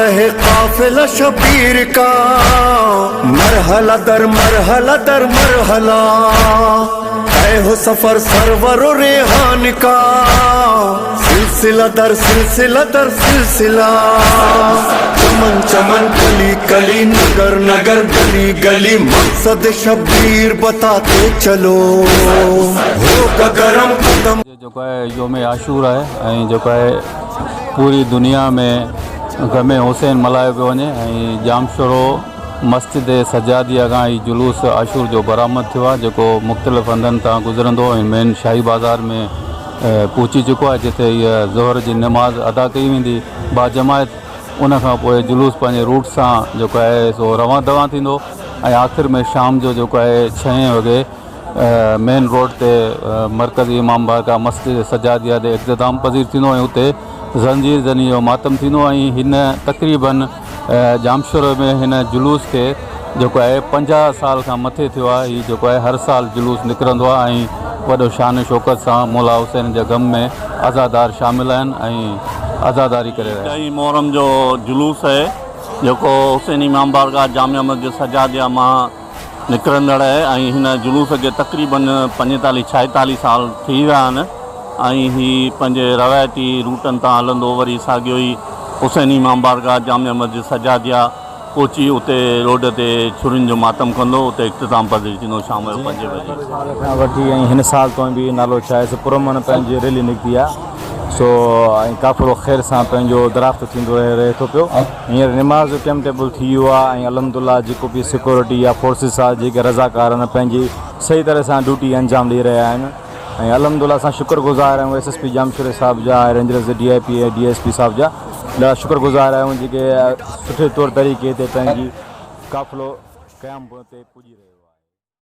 रहे काफिला शबीर का, मरहला दर मरहला दर मरहला, तय हो सफर सरवर रेहान का, सिलसिला दर सिलसिला, चमन चमन कली कली नगर नगर गली गली, मकसद शबीर बताते चलो, होगा गरम कदम। जो है योम आशूर है, जो है पूरी दुनिया में गमे हुसैन मल्हायो पियो वञे। जाम शोरो मस्जिद सजादिया खां ही जुलूस आशूर जो बरामद थियो आहे, जेको मुख़्तलिफ़ हंधनि तां गुज़रंदो मेन शाही बाज़ार में पहुची चुको आहे, जिते हीअ ज़ोहर जी नमाज़ अदा कई वेंदी बाजमायत। उन खां पोइ जुलूस पंहिंजे रूट सां जेको आहे सो रवां दवां थींदो ऐं आख़िर में शाम जो जेको आहे 6 वॻे मेन रोड ते मरकज़ी इमाम बारगाह मस्जिद सजादिया ते इख़्तिताम पज़ीर थींदो ऐं उते ज़ंजीर ज़नी जो मातम थींदो। ऐं हिन तक़रीबन जामशोर में हिन जुलूस खे जेको आहे 50 साल खां मथे थियो आहे। हीउ जेको आहे हर साल जुलूस निकिरंदो आहे ऐं वॾो शान शौक़त सां मौला हुसैन जे गम में आज़ादार शामिल आहिनि ऐं आज़ादारी करे रहिया आहिनि। मुहर्रम जो जुलूस आहे जेको हुसैन इमाम बारगाह जामिया मस्जिद सजादिया मां निकिरंदड़ आहे ऐं हिन जुलूस खे तक़रीबन 45-46 साल थी विया आहिनि ऐं हीउ पंहिंजे रवायती रूटनि तां हलंदो वरी साॻियो ई हुसैन इमाम बारगाह जामिया मस्जिद सजादिया पहुची उते रोड ते छुरियुनि जो मातम कंदो, उते इख़्तिताम पज़ीर थींदो शाम जो 5 बजे खां वठी। ऐं हिन साल तो बि नालो छा आहे पुरमन पंहिंजी रैली निकिती आहे, सो ऐं काफ़िलो ख़ैर सां पंहिंजो दराफ़्त थींदो रहे थो पियो। हींअर निमाज़ जो टाइम टेबल थी वियो आहे ऐं अलहमदुलिल्लाह जेको बि सिक्योरिटी या फोर्सिस आहे जेके रज़ाकार आहिनि पंहिंजी सही तरह सां ड्यूटी अंजाम ॾेई रहिया आहिनि ऐं अलहमदुलिल्लाह असां शुक्रगुज़ार आहियूं SSP जामशोर साहिब जा ऐं रेंजर्स जे DIP ऐं DSP साहिब जा ॾाढा शुक्रगुज़ार आहियूं जेके सुठे तौर तरीक़े ते पंहिंजी काफ़िलो क़याम ते पुॼी रहिया।